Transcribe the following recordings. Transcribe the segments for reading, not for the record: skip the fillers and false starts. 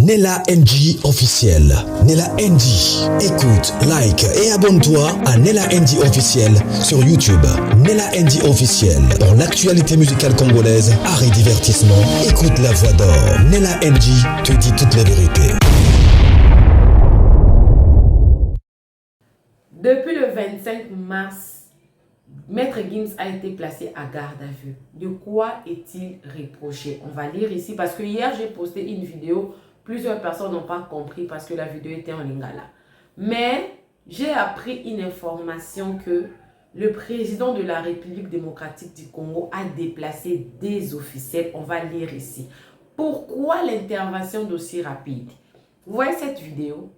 Nella NG officiel. Nella NG. Écoute, like et abonne-toi à Nella NG officiel sur YouTube. Nella NG officiel. Pour l'actualité musicale congolaise, art et divertissement, écoute la voix d'or. Nella NG te dit toute la vérité. Depuis le 25 mars, Maître Gims a été placé à garde à vue. De quoi est-il reproché? On va lire ici parce que hier j'ai posté une vidéo. Plusieurs personnes n'ont pas compris parce que la vidéo était en lingala. Mais j'ai appris une information que le président de la République démocratique du Congo a déplacé des officiels. On va lire ici. Pourquoi l'intervention d'aussi rapide? Vous voyez cette vidéo?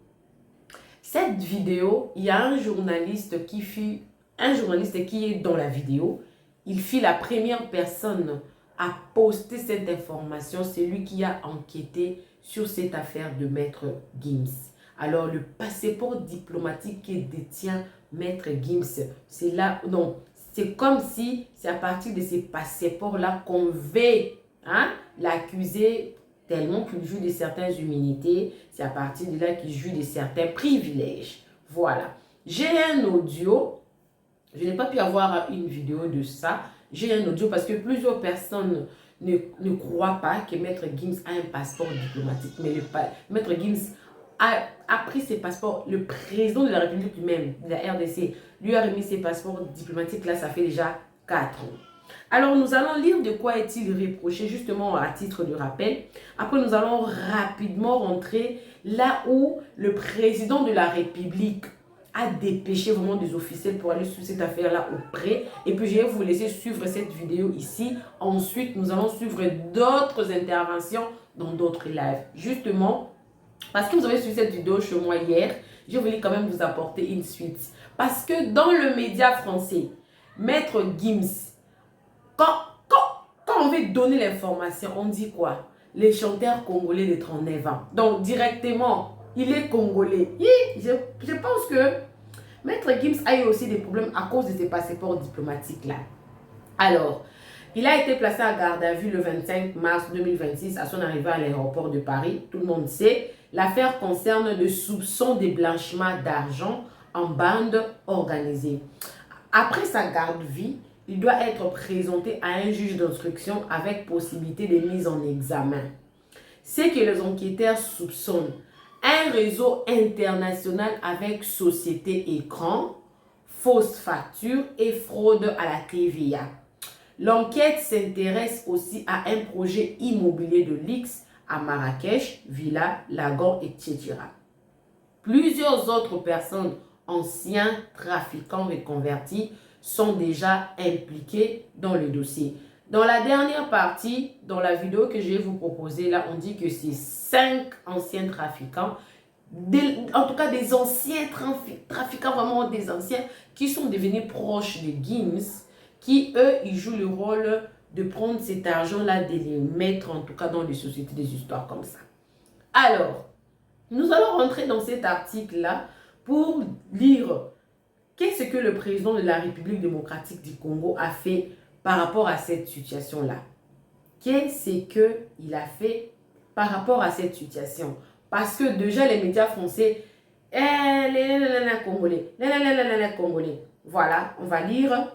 Cette vidéo, il y a un journaliste qui est dans la vidéo. Il fut la première personne à poster cette information. C'est lui qui a enquêté sur cette affaire de Maître Gims. Alors, le passeport diplomatique que détient Maître Gims, c'est là, non, c'est comme si c'est à partir de ces passeports-là qu'on veut l'accuser tellement qu'il jouit de certaines immunités. C'est à partir de là qu'il jouit de certains privilèges. Voilà. J'ai un audio. Je n'ai pas pu avoir une vidéo de ça. J'ai un audio parce que plusieurs personnes ne croient pas que Maître Gims a un passeport diplomatique. Mais Maître Gims a pris ses passeports. Le président de la République lui-même, de la RDC, lui a remis ses passeports diplomatiques. Là, ça fait déjà 4 ans. Alors, nous allons lire de quoi est-il reproché, justement à titre de rappel. Après, nous allons rapidement rentrer là où le président de la République a dépêché vraiment des officiels pour aller sur cette affaire-là auprès. Et puis, je vais vous laisser suivre cette vidéo ici. Ensuite, nous allons suivre d'autres interventions dans d'autres lives. Justement, parce que vous avez suivi cette vidéo chez moi hier, je voulais quand même vous apporter une suite. Parce que dans le média français, Maître Gims, quand on veut donner l'information, on dit quoi? Les chanteurs congolais de 39 ans. Donc, directement, il est congolais. Je pense que Maître Gims a eu aussi des problèmes à cause de ses passeports diplomatiques-là. Alors, il a été placé à garde à vue le 25 mars 2026 à son arrivée à l'aéroport de Paris. Tout le monde sait. L'affaire concerne le soupçon de blanchiment d'argent en bande organisée. Après sa garde à vue, il doit être présenté à un juge d'instruction avec possibilité de mise en examen. C'est que les enquêteurs soupçonnent un réseau international avec société écran, fausses factures et fraude à la TVA. L'enquête s'intéresse aussi à un projet immobilier de luxe à Marrakech, Villa, Lagon, etc. Plusieurs autres personnes, anciens trafiquants reconvertis, sont déjà impliqués dans le dossier. Dans la dernière partie, dans la vidéo que je vais vous proposer, là, on dit que c'est 5 anciens trafiquants, en tout cas des anciens trafiquants, vraiment des anciens, qui sont devenus proches de Gims, qui, eux, ils jouent le rôle de prendre cet argent-là, de les mettre, en tout cas, dans les sociétés, des histoires comme ça. Alors, nous allons rentrer dans cet article-là pour lire qu'est-ce que le président de la République démocratique du Congo a fait par rapport à cette situation-là. Qu'est-ce qu'il a fait par rapport à cette situation? Parce que déjà, les médias français, les Congolais. Voilà, on va lire.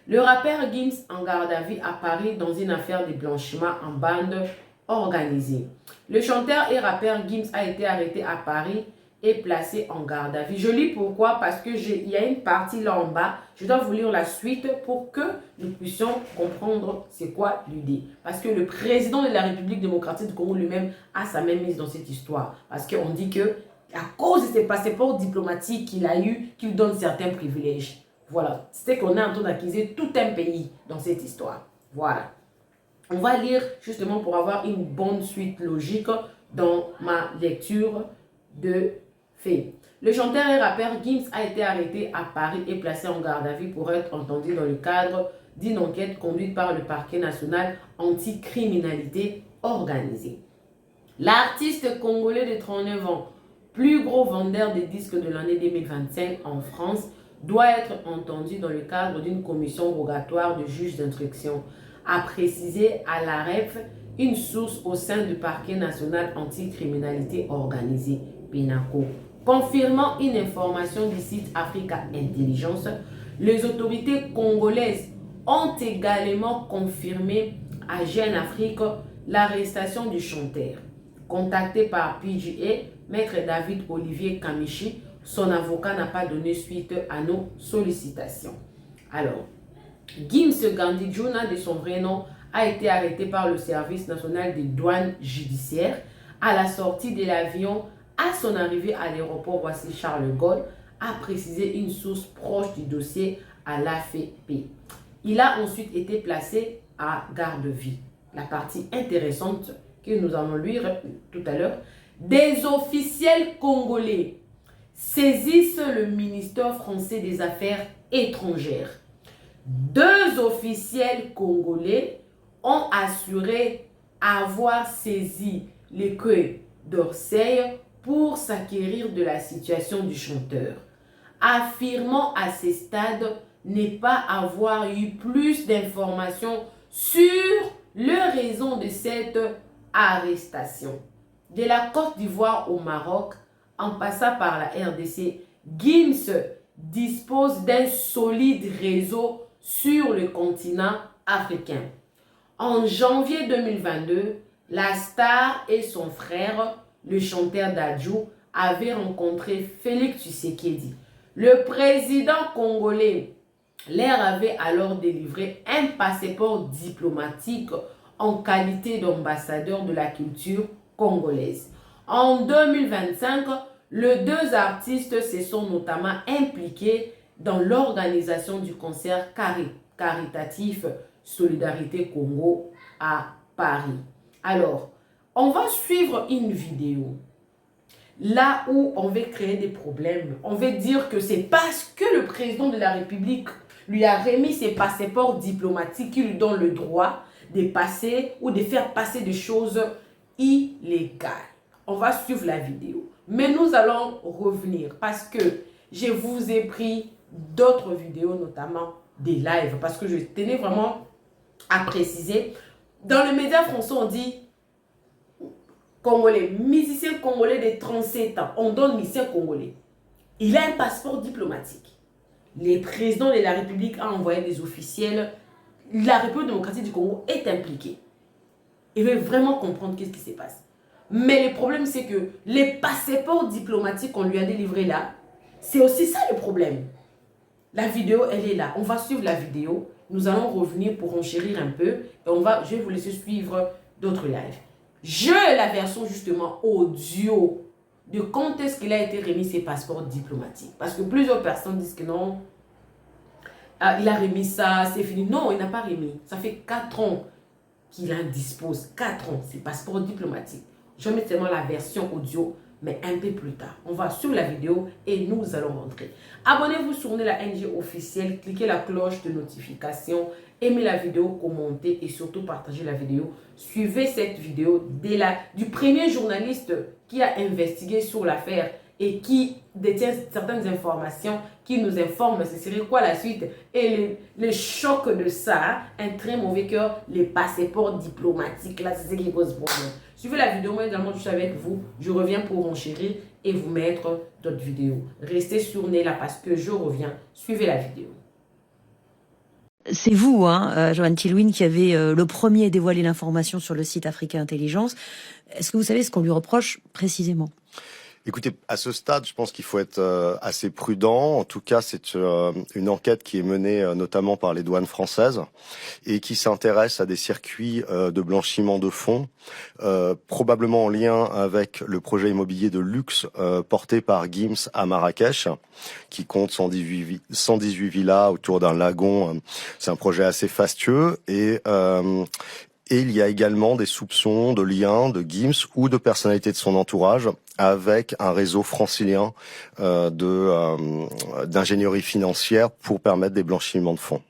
Le rappeur Gims en garde à vue à Paris dans une affaire de blanchiment en bande organisée. Le chanteur et rappeur Gims a été arrêté à Paris et placé en garde à vue. Je lis pourquoi, parce que il y a une partie là en bas. Je dois vous lire la suite pour que nous puissions comprendre c'est quoi l'idée. Parce que le président de la République démocratique du Congo lui-même a sa même mise dans cette histoire. Parce qu'on dit que à cause de ses passeports diplomatiques qu'il a eu, qu'il donne certains privilèges. Voilà, c'est qu'on est en train d'accuser tout un pays dans cette histoire. Voilà. On va lire justement pour avoir une bonne suite logique dans ma lecture de fait. Le chanteur et rappeur Gims a été arrêté à Paris et placé en garde à vue pour être entendu dans le cadre d'une enquête conduite par le parquet national anti-criminalité organisée. L'artiste congolais de 39 ans, plus gros vendeur de disques de l'année 2025 en France, doit être entendu dans le cadre d'une commission rogatoire de juge d'instruction, a précisé à l'AREF une source au sein du parquet national anticriminalité organisée, PENACO. Confirmant une information du site Africa Intelligence, les autorités congolaises ont également confirmé à Jeune Afrique l'arrestation du chanteur. Contacté par PGA, Maître David Olivier Kamichi, son avocat n'a pas donné suite à nos sollicitations. Alors, Gims Gandhi Juna, de son vrai nom, a été arrêté par le service national des douanes judiciaires à la sortie de l'avion. À son arrivée à l'aéroport Roissy-Charles de Gaulle, a précisé une source proche du dossier à l'AFP. Il a ensuite été placé à garde à vue. La partie intéressante que nous allons lire tout à l'heure, des officiels congolais saisissent le ministère français des Affaires étrangères. 2 officiels congolais ont assuré avoir saisi les quais d'Orsay pour s'acquérir de la situation du chanteur, affirmant à ce stade ne pas avoir eu plus d'informations sur les raisons de cette arrestation. De la Côte d'Ivoire au Maroc, en passant par la RDC, Gims dispose d'un solide réseau sur le continent africain. En janvier 2022, la star et son frère, le chanteur Dadju, avaient rencontré Félix Tshisekedi. Le président congolais leur avait alors délivré un passeport diplomatique en qualité d'ambassadeur de la culture congolaise. En 2025, les 2 artistes se sont notamment impliqués dans l'organisation du concert caritatif Solidarité Congo à Paris. Alors, on va suivre une vidéo là où on veut créer des problèmes. On veut dire que c'est parce que le président de la République lui a remis ses passeports diplomatiques qui lui donnent le droit de passer ou de faire passer des choses illégales. On va suivre la vidéo. Mais nous allons revenir parce que je vous ai pris d'autres vidéos, notamment des lives, parce que je tenais vraiment à préciser. Dans les médias français, on dit Congolais, musicien congolais de 37 ans. On donne musicien congolais. Il a un passeport diplomatique. Le président de la République a envoyé des officiels. La République démocratique du Congo est impliquée. Il veut vraiment comprendre qu'est-ce qui se passe. Mais le problème, c'est que les passeports diplomatiques qu'on lui a délivrés là, c'est aussi ça le problème. La vidéo, elle est là. On va suivre la vidéo. Nous allons revenir pour enchérir un peu. Et je vais vous laisser suivre d'autres lives. J'ai la version justement audio de quand est-ce qu'il a été remis ses passeports diplomatiques. Parce que plusieurs personnes disent que non, il a remis ça, c'est fini. Non, il n'a pas remis. Ça fait 4 ans qu'il en dispose. 4 ans, ses passeports diplomatiques. Je vais mettre seulement la version audio, mais un peu plus tard. On va sur la vidéo et nous allons rentrer. Abonnez-vous sur la NG officielle, cliquez la cloche de notification, aimez la vidéo, commentez et surtout partagez la vidéo. Suivez cette vidéo du premier journaliste qui a investigué sur l'affaire et qui détient certaines informations, qui nous informe ce serait quoi la suite. Et le choc de ça, un très mauvais cœur, les passeports diplomatiques, là, c'est ce qui pose problème. Suivez la vidéo, moi également je suis avec vous. Je reviens pour enchérir et vous mettre d'autres vidéos. Restez sur Nela parce que je reviens. Suivez la vidéo. C'est vous, Joanne Tillwin, qui avez le premier dévoilé l'information sur le site Africa Intelligence. Est-ce que vous savez ce qu'on lui reproche précisément ? Écoutez, à ce stade, je pense qu'il faut être assez prudent. En tout cas, c'est une enquête qui est menée notamment par les douanes françaises et qui s'intéresse à des circuits de blanchiment de fonds, probablement en lien avec le projet immobilier de luxe porté par Gims à Marrakech, qui compte 118 villas autour d'un lagon. C'est un projet assez fastueux et il y a également des soupçons de liens de Gims ou de personnalités de son entourage avec un réseau francilien d'ingénierie financière pour permettre des blanchiments de fonds.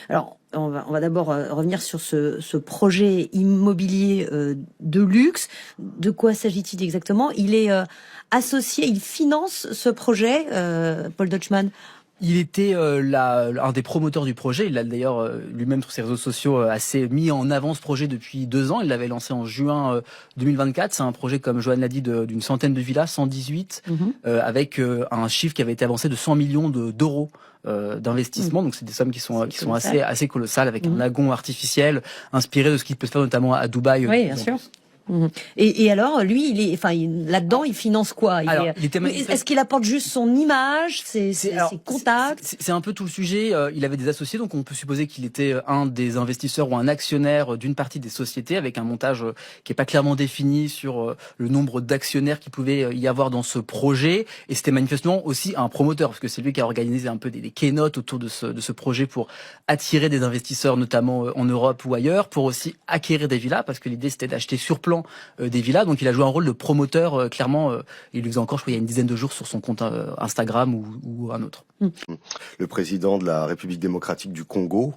Alors, on va d'abord revenir sur ce projet immobilier de luxe. De quoi s'agit-il exactement ? Il est associé, il finance ce projet, Paul Deutschmann ? Il était un des promoteurs du projet. Il a d'ailleurs lui-même sur ses réseaux sociaux assez mis en avant ce projet depuis 2 ans. Il l'avait lancé en juin 2024. C'est un projet, comme Joanne l'a dit, d'une centaine de villas, 118, avec un chiffre qui avait été avancé de 100 millions d'euros d'investissement. Donc c'est des sommes qui sont assez colossales, avec un lagon artificiel inspiré de ce qui peut se faire notamment à Dubaï. Oui, bien sûr. Et alors, lui, là-dedans, il finance quoi? Est-ce qu'il apporte juste son image, ses contacts? C'est un peu tout le sujet. Il avait des associés, donc on peut supposer qu'il était un des investisseurs ou un actionnaire d'une partie des sociétés, avec un montage qui est pas clairement défini sur le nombre d'actionnaires qu'il pouvait y avoir dans ce projet. Et c'était manifestement aussi un promoteur, parce que c'est lui qui a organisé un peu des keynotes autour de ce projet pour attirer des investisseurs, notamment en Europe ou ailleurs, pour aussi acquérir des villas, parce que l'idée c'était d'acheter sur plan des villas. Donc il a joué un rôle de promoteur, clairement. Il le faisait encore, je crois, il y a une dizaine de jours sur son compte Instagram ou un autre. Le président de la République démocratique du Congo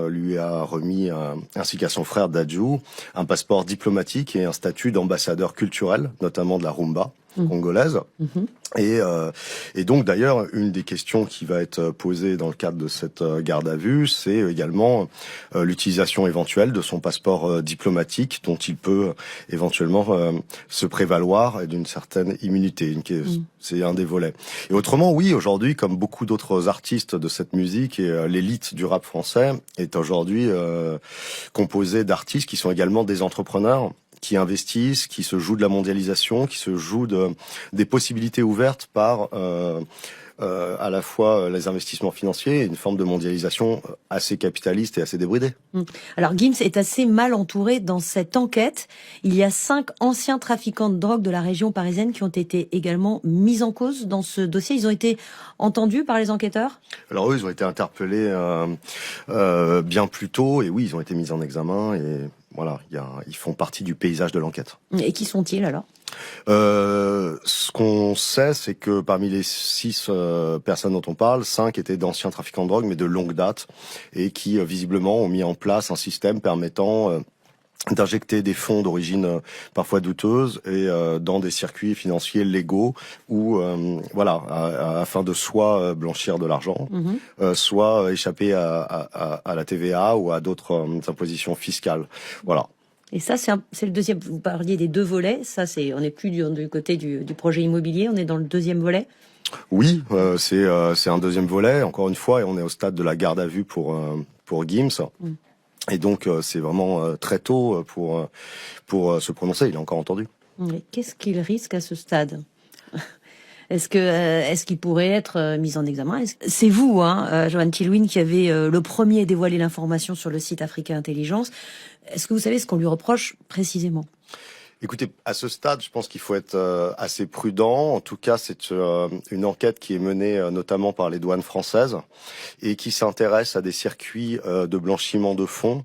lui a remis, ainsi qu'à son frère Dadju, un passeport diplomatique et un statut d'ambassadeur culturel, notamment de la rumba congolaise. Et donc d'ailleurs, une des questions qui va être posée dans le cadre de cette garde à vue, c'est également l'utilisation éventuelle de son passeport diplomatique, dont il peut éventuellement se prévaloir d'une certaine immunité. C'est un des volets. Et autrement, oui, aujourd'hui, comme beaucoup d'autres artistes de cette musique, et l'élite du rap français est aujourd'hui composée d'artistes qui sont également des entrepreneurs, qui investissent, qui se jouent de la mondialisation, qui se jouent des possibilités ouvertes par à la fois les investissements financiers et une forme de mondialisation assez capitaliste et assez débridée. Alors Gims est assez mal entouré dans cette enquête. Il y a 5 anciens trafiquants de drogue de la région parisienne qui ont été également mis en cause dans ce dossier. Ils ont été entendus par les enquêteurs? Alors eux, ils ont été interpellés bien plus tôt, et oui, ils ont été mis en examen, et voilà, ils font partie du paysage de l'enquête. Et qui sont-ils alors? Ce qu'on sait, c'est que parmi les 6 personnes dont on parle, 5 étaient d'anciens trafiquants de drogue, mais de longue date, et qui visiblement ont mis en place un système permettant d'injecter des fonds d'origine parfois douteuse et dans des circuits financiers légaux, ou afin de soit blanchir de l'argent, soit échapper à la TVA ou à d'autres impositions fiscales. Voilà. Et ça, c'est le deuxième. Vous parliez des 2 volets. Ça, on n'est plus du côté du projet immobilier. On est dans le deuxième volet. Oui, c'est un deuxième volet. Encore une fois, et on est au stade de la garde à vue pour Gims. Et donc, c'est vraiment très tôt pour se prononcer. Il est encore entendu. Mais qu'est-ce qu'il risque à ce stade? Est-ce qu'il pourrait être mis en examen? C'est vous, Joanne Tillwin, qui avez le premier dévoilé l'information sur le site Africa Intelligence. Est-ce que vous savez ce qu'on lui reproche précisément? Écoutez, à ce stade, je pense qu'il faut être assez prudent. En tout cas, c'est une enquête qui est menée notamment par les douanes françaises et qui s'intéresse à des circuits de blanchiment de fonds,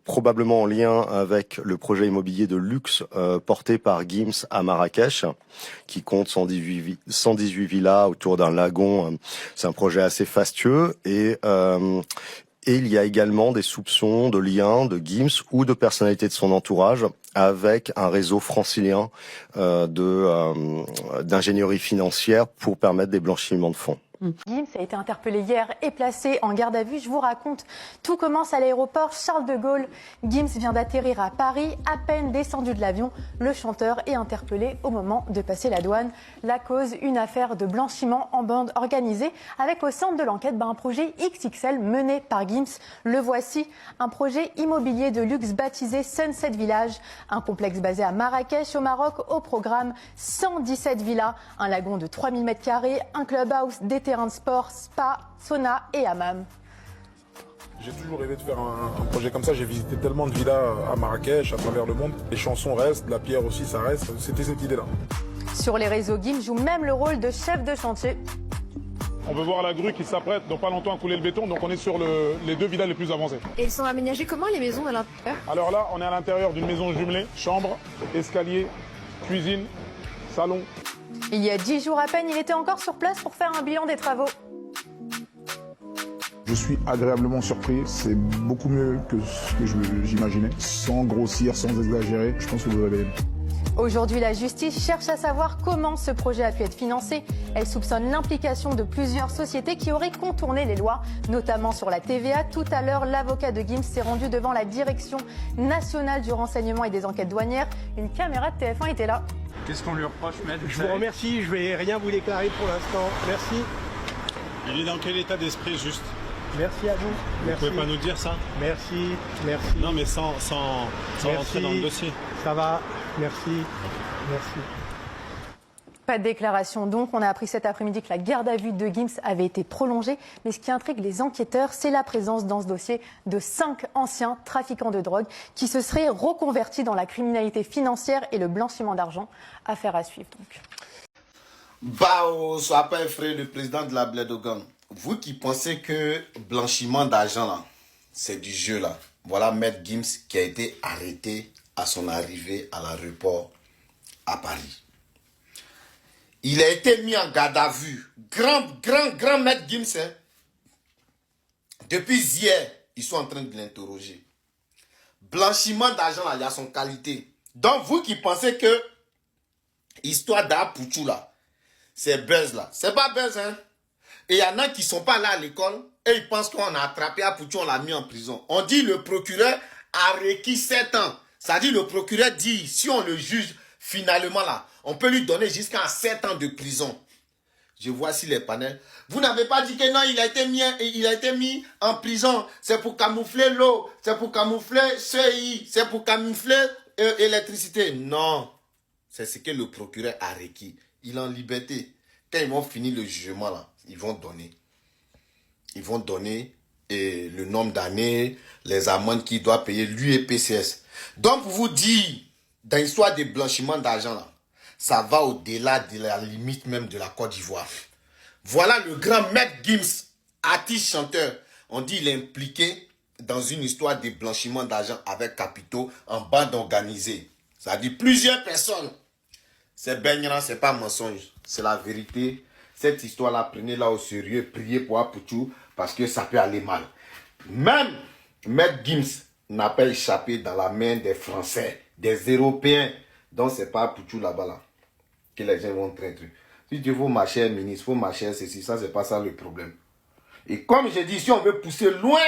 probablement en lien avec le projet immobilier de luxe porté par Gims à Marrakech, qui compte 118 villas autour d'un lagon. C'est un projet assez fastueux, et il y a également des soupçons de liens de Gims ou de personnalités de son entourage avec un réseau francilien d'ingénierie financière pour permettre des blanchiments de fonds. Gims a été interpellé hier et placé en garde à vue. Je vous raconte, tout commence à l'aéroport Charles de Gaulle. Gims vient d'atterrir à Paris. À peine descendu de l'avion, le chanteur est interpellé au moment de passer la douane. La cause, une affaire de blanchiment en bande organisée, avec au centre de l'enquête un projet XXL mené par Gims. Le voici, un projet immobilier de luxe baptisé Sunset Village, un complexe basé à Marrakech au Maroc. Au programme 117 villas, un lagon de 3000 m², un clubhouse, des terrains de sport, spa, sauna et hammam. J'ai toujours rêvé de faire un projet comme ça. J'ai visité tellement de villas à Marrakech, à travers le monde. Les chansons restent, la pierre aussi, ça reste. C'était cette idée-là. Sur les réseaux, Gims joue même le rôle de chef de chantier. On veut voir la grue qui s'apprête dans pas longtemps à couler le béton, donc on est sur les 2 villas les plus avancées. Et elles sont aménagées comment, les maisons à l'intérieur? Alors là, on est à l'intérieur d'une maison jumelée, chambre, escalier, cuisine, salon. Il y a 10 jours à peine, il était encore sur place pour faire un bilan des travaux. Je suis agréablement surpris, c'est beaucoup mieux que ce que j'imaginais. Sans grossir, sans exagérer, je pense que vous avez Aujourd'hui, la justice cherche à savoir comment ce projet a pu être financé. Elle soupçonne l'implication de plusieurs sociétés qui auraient contourné les lois, notamment sur la TVA. Tout à l'heure, l'avocat de Gims s'est rendu devant la Direction nationale du renseignement et des enquêtes douanières. Une caméra de TF1 était là. Qu'est-ce qu'on lui reproche, maître? Je vous remercie, je vais rien vous déclarer pour l'instant. Merci. Il est dans quel état d'esprit, juste? Merci à vous. Merci. Vous pouvez pas nous dire ça? Merci, merci. Non, mais sans rentrer dans le dossier. Ça va, merci, merci. Pas de déclaration donc. On a appris cet après-midi que la garde à vue de Gims avait été prolongée. Mais ce qui intrigue les enquêteurs, c'est la présence dans ce dossier de 5 anciens trafiquants de drogue qui se seraient reconvertis dans la criminalité financière et le blanchiment d'argent. Affaire à suivre donc. Bao, sois pas effrayé, le président de la Bledogan. Vous qui pensez que blanchiment d'argent, là, c'est du jeu, là. Voilà Maître Gims qui a été arrêté à son arrivée à l'aéroport à Paris. Il a été mis en garde à vue. Grand Maître Gims, hein. Depuis hier, ils sont en train de l'interroger. Blanchiment d'argent, là, il y a son qualité. Donc, vous qui pensez que histoire d'Apouchou, là, c'est buzz, là. C'est pas buzz, hein. Et il y en a qui ne sont pas là à l'école et ils pensent qu'on a attrapé Apouchou, on l'a mis en prison. On dit le procureur a requis 7 ans. Ça dit le procureur dit, si on le juge finalement là, on peut lui donner jusqu'à 7 ans de prison. Je vois ici les panels. Vous n'avez pas dit que non, il a été mis en prison. C'est pour camoufler l'eau, c'est pour camoufler CI, c'est pour camoufler électricité. Non, c'est ce que le procureur a requis. Il est en liberté. Quand ils vont finir le jugement là, ils vont donner le nombre d'années, les amendes qu'il doit payer, lui et PCS. Donc, pour vous dire, dans l'histoire de blanchiment d'argent, là, ça va au-delà de la limite même de la Côte d'Ivoire. Voilà le grand Maître Gims, artiste chanteur. On dit qu'il est impliqué dans une histoire de blanchiment d'argent avec capitaux en bande organisée. Ça dit plusieurs personnes. C'est baignant, c'est pas mensonge. C'est la vérité. Cette histoire-là, prenez-la au sérieux, priez pour Apouchou, parce que ça peut aller mal. Même Maître Gims n'a pas échappé dans la main des Français, des Européens. Donc, c'est pas Apouchou là-bas, là, que les gens vont traiter. Si tu veux ma chère ministre, faut ma chère ceci, ça, c'est pas ça le problème. Et comme je dis, si on veut pousser loin,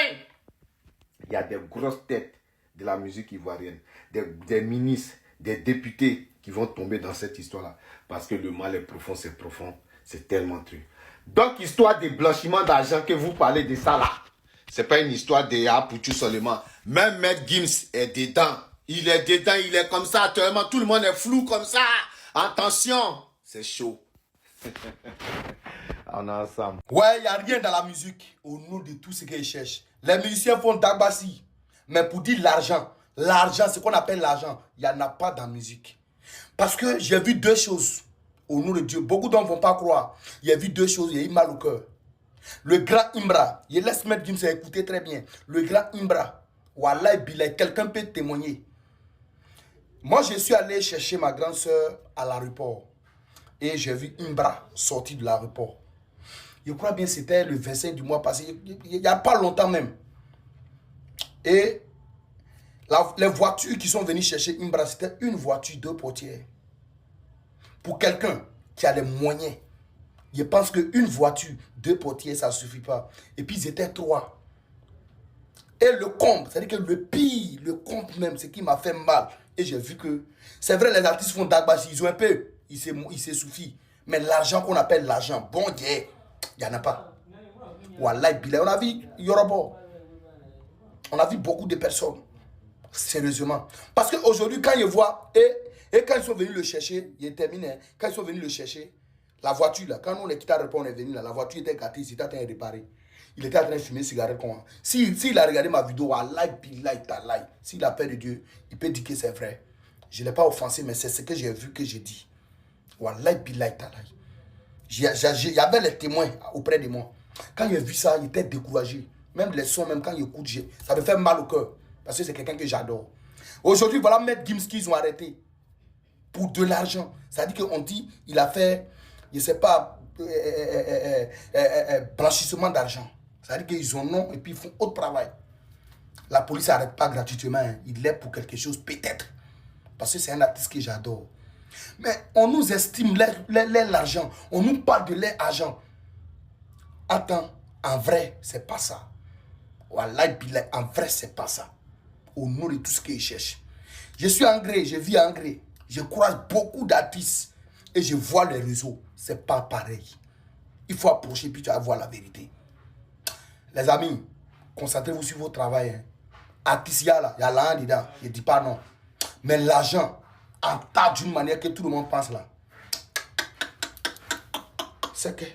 il y a des grosses têtes de la musique ivoirienne, des ministres, des députés qui vont tomber dans cette histoire-là. Parce que le mal est profond, c'est tellement truc. Donc, histoire de blanchiment d'argent que vous parlez de ça là, c'est pas une histoire de Apouchou seulement. Même Maître Gims est dedans. Il est dedans, il est comme ça actuellement. Tout le monde est flou comme ça. Attention, c'est chaud. On est ensemble. Ouais, il n'y a rien dans la musique au nom de tout ce qu'ils cherchent. Les musiciens font d'Agbassi. Mais pour dire l'argent, ce qu'on appelle l'argent, il n'y en a pas dans la musique. Parce que j'ai vu deux choses au nom de Dieu. Beaucoup d'hommes ne vont pas croire. Il y a vu deux choses, il y a eu mal au cœur. Le grand Imbra, je laisse Maître Gims écouter très bien. Le grand Imbra, Wallah Bilay, quelqu'un peut témoigner. Moi, je suis allé chercher ma grande soeur à l'aéroport. Et j'ai vu Imbra sortir de l'aéroport. Je crois bien que c'était le 25 du mois passé, il n'y a pas longtemps même. Et les voitures qui sont venues chercher Imbra, c'était une voiture, 2 portières. Pour quelqu'un qui a les moyens, je pense qu'une voiture, 2 portières, ça ne suffit pas. Et puis ils étaient 3. Et le compte, c'est-à-dire que le pire, le compte même, ce qui m'a fait mal. Et j'ai vu que, c'est vrai, les artistes font d'Agbassi, ils ont un peu, il s'est suffi. Mais l'argent qu'on appelle l'argent, bon Dieu, il n'y en a pas. Wallah, on a vu Yoruba. On a vu beaucoup de personnes. Sérieusement. Parce qu'aujourd'hui, quand ils voient, et quand ils sont venus le chercher, il est terminé. Quand ils sont venus le chercher, la voiture, là, quand nous, les quittons, on est venu là, la voiture était gâtée, il était en train de réparer. Il était en train de fumer une cigarette comme moi. S'il a regardé ma vidéo, s'il a peur de Dieu, il peut dire que c'est vrai. Je ne l'ai pas offensé, mais c'est ce que j'ai vu que j'ai dit. Wallah, billahi, talai. Il y avait les témoins auprès de moi. Quand il a vu ça, il était découragé. Même les sons, même quand il écoute, ça me fait mal au cœur. Parce que c'est quelqu'un que j'adore. Aujourd'hui, voilà Maître Gims qu'ils ont arrêté. Pour de l'argent. C'est-à-dire qu'on dit, il a fait, je ne sais pas, blanchissement d'argent. C'est-à-dire qu'ils ont nom et puis ils font autre travail. La police n'arrête pas gratuitement. Hein. Il l'est pour quelque chose, peut-être. Parce que c'est un artiste que j'adore. Mais on nous estime l'argent. On nous parle de leur argent. Attends, en vrai, c'est pas ça. Wallahi billah, en vrai, c'est pas ça. Au nom de tout ce qu'ils cherchent. Je suis anglais, je vis anglais. Je croise beaucoup d'artistes et je vois les réseaux. C'est pas pareil. Il faut approcher puis tu vas voir la vérité. Les amis, concentrez-vous sur votre travail. Hein. Artistes, il y a là dedans. Je ne dis pas non. Mais l'argent, en tas d'une manière que tout le monde pense là. C'est que...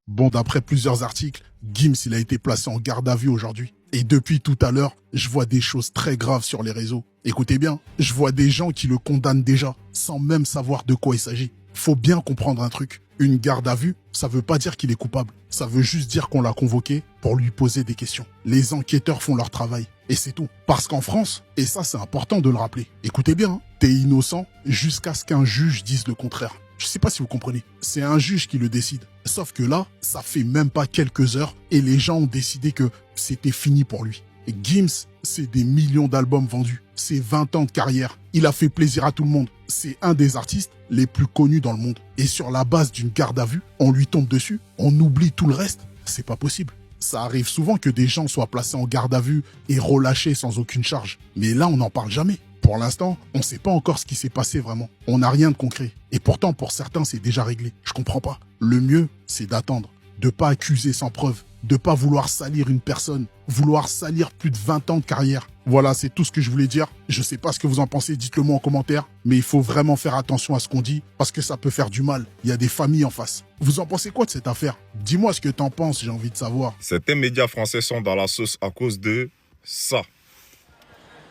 Bon, d'après plusieurs articles, Gims, il a été placé en garde à vue aujourd'hui. Et depuis tout à l'heure, je vois des choses très graves sur les réseaux. Écoutez bien, je vois des gens qui le condamnent déjà, sans même savoir de quoi il s'agit. Faut bien comprendre un truc. Une garde à vue, ça veut pas dire qu'il est coupable. Ça veut juste dire qu'on l'a convoqué pour lui poser des questions. Les enquêteurs font leur travail. Et c'est tout. Parce qu'en France, et ça c'est important de le rappeler, écoutez bien, hein, t'es innocent jusqu'à ce qu'un juge dise le contraire. Je sais pas si vous comprenez. C'est un juge qui le décide. Sauf que là, ça fait même pas quelques heures et les gens ont décidé que c'était fini pour lui. Et Gims, c'est des millions d'albums vendus. C'est 20 ans de carrière. Il a fait plaisir à tout le monde. C'est un des artistes les plus connus dans le monde. Et sur la base d'une garde à vue, on lui tombe dessus, on oublie tout le reste. C'est pas possible. Ça arrive souvent que des gens soient placés en garde à vue et relâchés sans aucune charge. Mais là, on n'en parle jamais. Pour l'instant, on ne sait pas encore ce qui s'est passé vraiment. On n'a rien de concret. Et pourtant, pour certains, c'est déjà réglé. Je comprends pas. Le mieux, c'est d'attendre. De pas accuser sans preuve. De pas vouloir salir une personne. Vouloir salir plus de 20 ans de carrière. Voilà, c'est tout ce que je voulais dire. Je sais pas ce que vous en pensez, dites-le moi en commentaire. Mais il faut vraiment faire attention à ce qu'on dit, parce que ça peut faire du mal. Il y a des familles en face. Vous en pensez quoi de cette affaire? Dis-moi ce que t'en penses, j'ai envie de savoir. Certains médias français sont dans la sauce à cause de ça.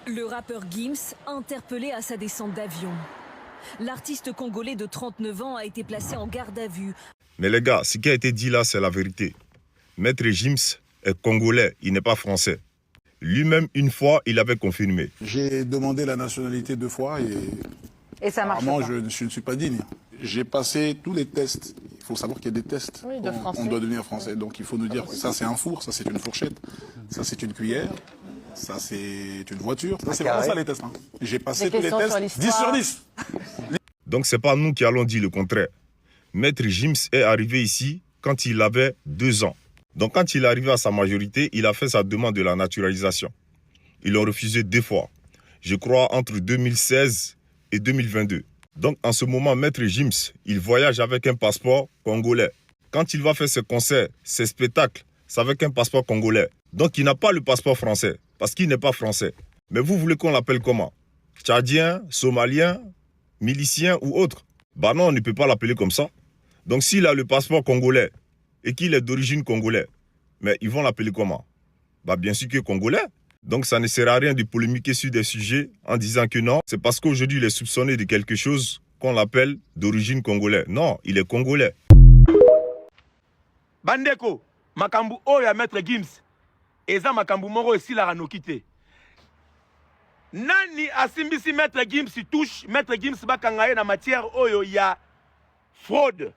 Le rappeur Gims, interpellé à sa descente d'avion. L'artiste congolais de 39 ans a été placé en garde à vue. Mais les gars, ce qui a été dit là, c'est la vérité. Maître Gims est congolais, il n'est pas français. Lui-même, une fois, il avait confirmé. J'ai demandé la nationalité 2 fois et ça marche apparemment, pas. je ne suis pas digne. J'ai passé tous les tests. Il faut savoir qu'il y a des tests. Oui, de français. On doit devenir français. Donc il faut nous dire, ça c'est un four, ça c'est une fourchette, ça c'est une cuillère, ça c'est une voiture. Ça, c'est vraiment ça les tests. Hein. J'ai passé tous les tests, 10 sur 10. Donc c'est pas nous qui allons dire le contraire. Maître Gims est arrivé ici quand il avait 2 ans. Donc quand il est arrivé à sa majorité, il a fait sa demande de la naturalisation. Ils l'ont refusé 2 fois. Je crois entre 2016 et 2022. Donc en ce moment, Maître Gims, il voyage avec un passeport congolais. Quand il va faire ses concerts, ses spectacles, c'est avec un passeport congolais. Donc il n'a pas le passeport français, parce qu'il n'est pas français. Mais vous voulez qu'on l'appelle comment? Tchadien, Somalien, milicien ou autre? Bah non, on ne peut pas l'appeler comme ça. Donc s'il a le passeport congolais et qu'il est d'origine congolais, mais ils vont l'appeler comment? Bah bien sûr que congolais. Donc ça ne sert à rien de polémiquer sur des sujets en disant que non, c'est parce qu'aujourd'hui il est soupçonné de quelque chose qu'on l'appelle d'origine congolais. Non, il est congolais. Bandeko, makambu oya Maître Gims, eza makambu moro esila ranokite. Nani asimbisi Maître Gims touche Maître Gims bakangaye na matière oyo ya fraude.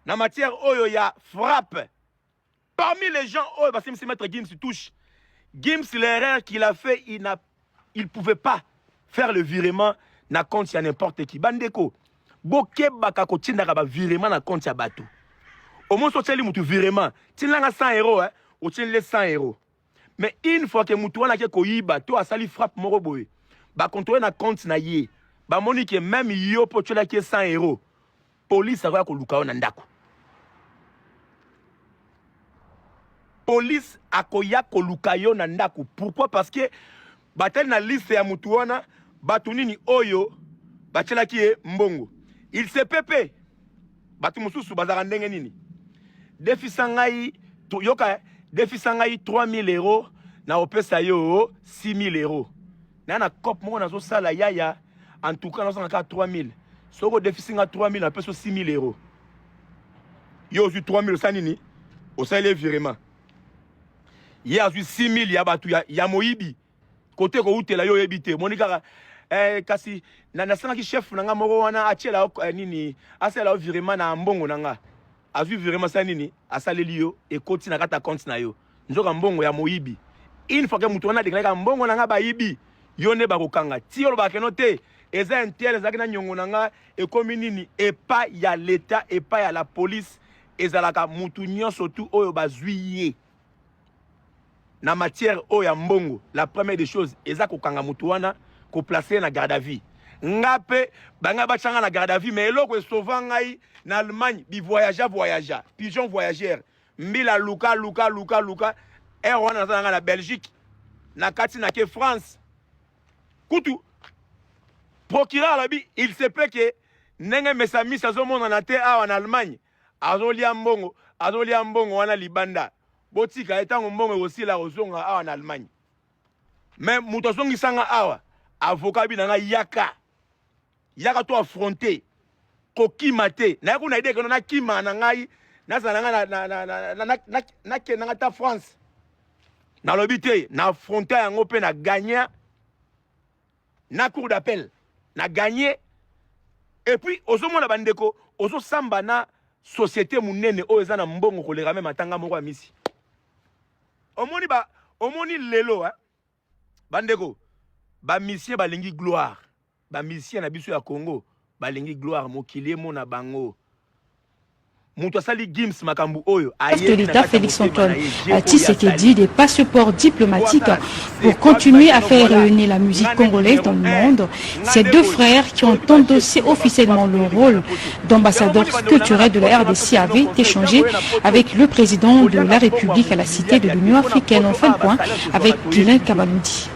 Na matière oyo ya frappe. Parmi les gens oyo basimbisi Maître Gims touche, Gims, l'erreur qu'il a fait, il ne pouvait pas faire le virement na compte ya n'importe qui. Bandeko, boke baka ko tindaka ba virement na compte ya bato. Au moins, si tu as virement, tu as 100 euros, ou tu as 100 euros. Mais une fois que tu as un tu as sali frappe moroboé. Bah, quand tu as un compte na yé, bah, monique même yo pour tu as 100 euros. Police a va ko lukao nandako. Police a koya ko lukayo nandako. Pourquoi? Parce que batel na liste ya mutuana, batunini oyo, batela ki mbongo. Il se pepe. Batu mususu bazara ndenge nini. Defi sangai 3000 euros na opesa yo 6000 euros. Na na cop mo na zo sala yaya en tout cas na 3000. Soko defi singa 3000 na peso 6000 euros. Yo zu 3000 sanini o sala virement. Ya zu 6000 ya batu ya moyibi. Côté ko utela yo ebité monika kasi na sanga ki chef nanga moko wana achela nini asala virement na mbongo nanga. Azu virement ça nini asaleli yo et koti na kata compte na yo nzoka mbongo ya moyibi. Une fois que mutu wana déclaré mbongo nanga ba yibi yo ne ba kokanga ti yo ba kenote eza intel ezalaki na nyongo na nga ekomi nini epai ya l'État epai ya la police ezalaka mutu nyonso tu oyo bazwi ye na matière oyo ya mbongo. La première des choses eza kokanga mutu wana ko placer na garde à vue nga pe banga bachanga na garde à vue mais eloko esova ngai na Allemagne bi voyageur pigeon voyageur mbila luka wana na na Belgique na kati na ke France kutu procureur labi il se peut que nenge mesami sazomona na te awa na Allemagne azolia mbongo wana libanda botika etango mbongo aussi la ozonga awa na Allemagne mais muto zongi sanga awa avocat bi na yaka to affronter kokima te na ko na idée que na kima na ngai na na ta France na lobité na affronter yango pe na gagner na cour d'appel na gagner et puis ozomona bandeko ozo samba na société munene o eza na mbongo kolera même matanga moko ya misi omoni lelo bandeko ba misien balingi gloire ba misien na biso ya Congo balingi gloire mokili mona bango muto asali Gims makambu oyo chef de l'État Félix Antoine Tshisekedi des passeports diplomatiques pour continuer à faire rayonner la musique congolaise dans le monde. Ces deux frères qui ont endossé officiellement le rôle d'ambassadeur culturel de la RDC avaient échangé avec le président de la République à la Cité de l'Union africaine. On fait le point avec Guilain Kabaloudi.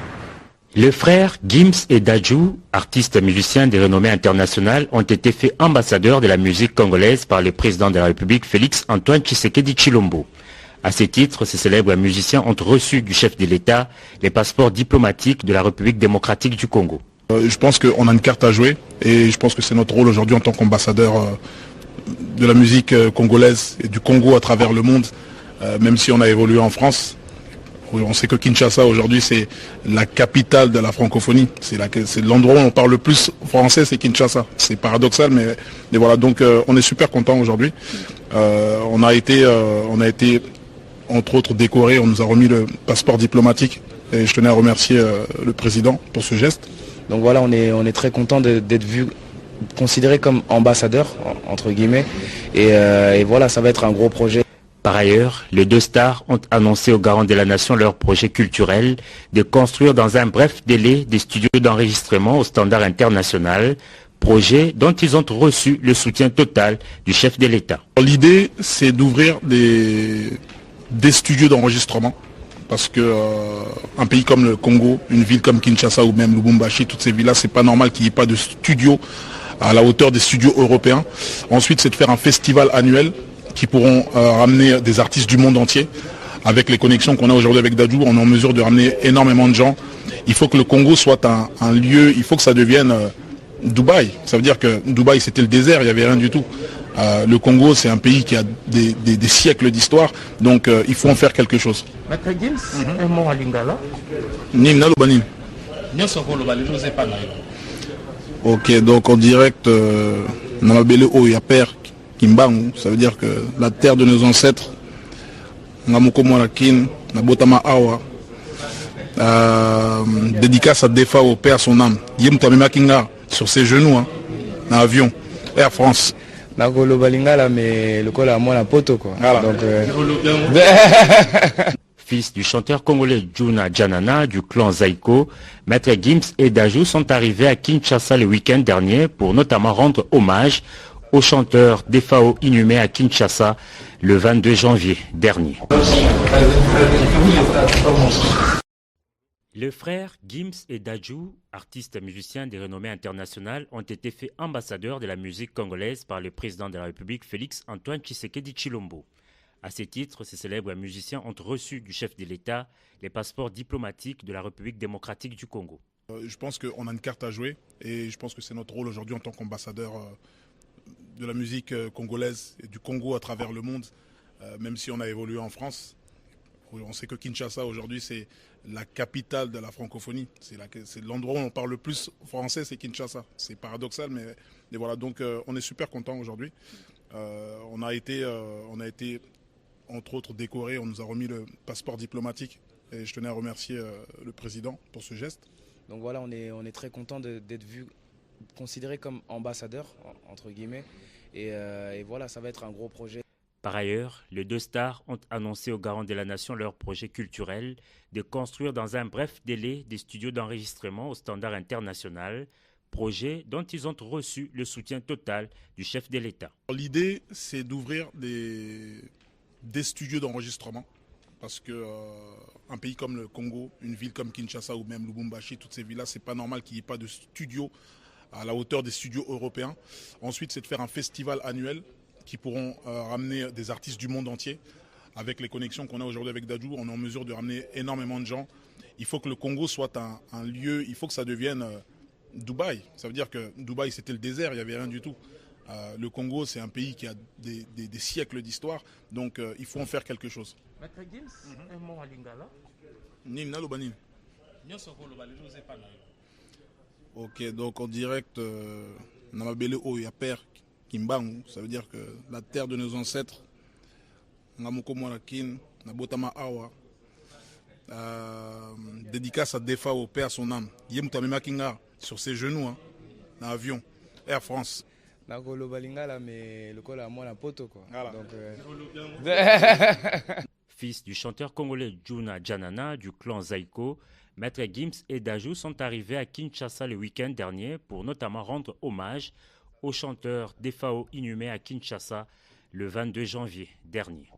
Les frères Gims et Dadju, artistes musiciens de renommée internationale, ont été faits ambassadeurs de la musique congolaise par le président de la République Félix Antoine Tshisekedi Tshilombo. À ce titre, ces célèbres musiciens ont reçu du chef de l'État les passeports diplomatiques de la République démocratique du Congo. Je pense qu'on a une carte à jouer et je pense que c'est notre rôle aujourd'hui en tant qu'ambassadeur de la musique congolaise et du Congo à travers le monde, même si on a évolué en France. On sait que Kinshasa aujourd'hui c'est la capitale de la francophonie, c'est l'endroit où on parle le plus français, c'est Kinshasa. C'est paradoxal mais voilà, donc on est super content aujourd'hui. On a été entre autres décoré, on nous a remis le passeport diplomatique et je tenais à remercier le président pour ce geste. Donc voilà, on est très content d'être vu, considéré comme ambassadeur entre guillemets et voilà, ça va être un gros projet. Par ailleurs, les deux stars ont annoncé aux garants de la nation leur projet culturel de construire dans un bref délai des studios d'enregistrement au standard international, projet dont ils ont reçu le soutien total du chef de l'État. L'idée, c'est d'ouvrir des studios d'enregistrement parce que un pays comme le Congo, une ville comme Kinshasa ou même Lubumbashi, toutes ces villes-là, c'est pas normal qu'il n'y ait pas de studios à la hauteur des studios européens. Ensuite, c'est de faire un festival annuel qui pourront ramener des artistes du monde entier. Avec les connexions qu'on a aujourd'hui avec Dadju, on est en mesure de ramener énormément de gens. Il faut que le Congo soit un lieu, il faut que ça devienne Dubaï. Ça veut dire que Dubaï c'était le désert, il n'y avait rien du tout. Le Congo c'est un pays qui a des siècles d'histoire, donc il faut en faire quelque chose. Maître Gims, un mot à Lingala. Nimna Lobanin. Ok, donc en direct, Namabele Oyaper. Kimbangu, ça veut dire que la terre de nos ancêtres, dédicace à Defa au père son âme, sur ses genoux, dans l'avion, Air France. Fils du chanteur congolais Juna Janana du clan Zaiko, Maître Gims et Dadju sont arrivés à Kinshasa le week-end dernier pour notamment rendre hommage au chanteur Defao inhumé à Kinshasa le 22 janvier dernier. Les frères Gims et Dadju, artistes musiciens de renommée internationale, ont été faits ambassadeurs de la musique congolaise par le président de la République Félix Antoine Tshisekedi Tshilombo. À ce titre, ces célèbres musiciens ont reçu du chef de l'État les passeports diplomatiques de la République démocratique du Congo. Je pense qu'on a une carte à jouer et je pense que c'est notre rôle aujourd'hui en tant qu'ambassadeur de la musique congolaise et du Congo à travers le monde, même si on a évolué en France. On sait que Kinshasa aujourd'hui c'est la capitale de la francophonie, c'est l'endroit où on parle le plus français, c'est Kinshasa. C'est paradoxal mais voilà, donc on est super content aujourd'hui. On a été entre autres décoré, on nous a remis le passeport diplomatique et je tenais à remercier le président pour ce geste. Donc voilà, on est très content d'être vu, considéré comme ambassadeur, entre guillemets. Et voilà, ça va être un gros projet. Par ailleurs, les deux stars ont annoncé aux garants de la nation leur projet culturel de construire dans un bref délai des studios d'enregistrement au standard international, projet dont ils ont reçu le soutien total du chef de l'État. L'idée, c'est d'ouvrir des studios d'enregistrement parce que un pays comme le Congo, une ville comme Kinshasa ou même Lubumbashi, toutes ces villes-là, c'est pas normal qu'il n'y ait pas de studios à la hauteur des studios européens. Ensuite, c'est de faire un festival annuel qui pourront ramener des artistes du monde entier. Avec les connexions qu'on a aujourd'hui avec Dadju, on est en mesure de ramener énormément de gens. Il faut que le Congo soit un lieu, il faut que ça devienne Dubaï. Ça veut dire que Dubaï, c'était le désert, il n'y avait rien du tout. Le Congo, c'est un pays qui a des siècles d'histoire, donc il faut en faire quelque chose. Maître Gims, un mot à Lingala. Nimna Lobanin. Ok, donc en direct, Namabele Oya Père Kimbangu, ça veut dire que la terre de nos ancêtres, Ngamoko Morakin, Nabotama Awa, dédicace à Defa au Père son âme, Yemutame Kinga sur ses genoux, dans l'avion, Air France. Fils du chanteur congolais Juna Janana du clan Zaiko, Maître Gims et Dadju sont arrivés à Kinshasa le week-end dernier pour notamment rendre hommage au chanteur Defao inhumé à Kinshasa le 22 janvier dernier.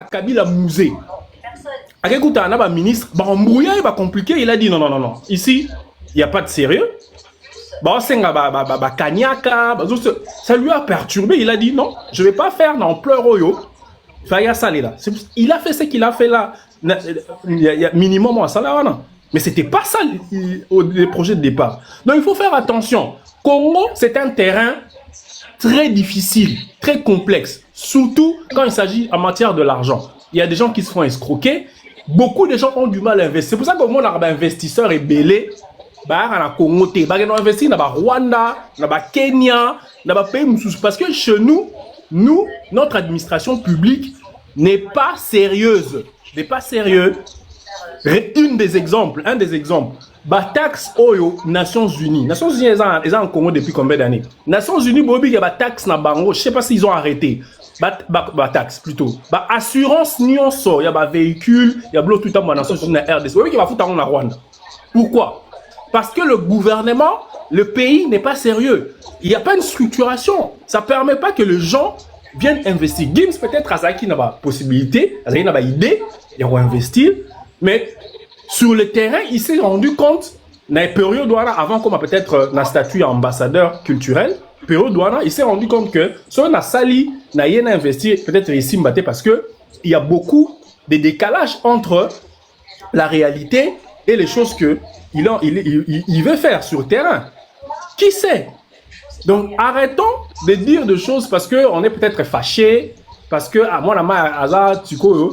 Kabila Mouzé. Écoute, un ministre, il va compliqué, il a dit non, non, non, non. Ici, il n'y a pas de sérieux. Ça lui a perturbé, il a dit non, je ne vais pas faire d'ampleur. Il a fait ce qu'il a fait là, minimum à Salawana. Mais ce n'était pas ça le projet de départ. Donc il faut faire attention. Congo, c'est un terrain très difficile, très complexe. Surtout quand il s'agit en matière de l'argent. Il y a des gens qui se font escroquer. Beaucoup de gens ont du mal à investir. C'est pour ça que mon investisseur est belé. Bah, Congo, bah, on investit dans Rwanda, dans Kenya, dans pays. Parce que chez nous, notre administration publique n'est pas sérieuse. N'est pas sérieux. Un des exemples. Bah, taxe Oyo, Nations Unies. Nations Unies, ils sont en Congo depuis combien d'années? Nations Unies, il y a taxe na bango. Je ne sais pas s'ils ont arrêté. Taxe plutôt. Assurance nyonso, il y a véhicule, il y a tout le temps dans Nations Unies na RDC. Oui, qui va foutre en Rwanda. Pourquoi? Parce que le gouvernement, le pays n'est pas sérieux. Il n'y a pas une structuration. Ça ne permet pas que les gens viennent investir. Gims peut-être à ça qui n'a pas possibilité, à ça qui n'a pas idée, il va investir, mais sur le terrain, il s'est rendu compte, dans la période avant qu'on a peut-être un statut ambassadeur culturel, il s'est rendu compte que si on a sali, on a rien investi, peut-être ici parce que il y a beaucoup de décalage entre la réalité et les choses que il veut faire sur le terrain. Qui sait? Donc arrêtons de dire des choses parce qu'on est peut-être fâché, parce que à moi la main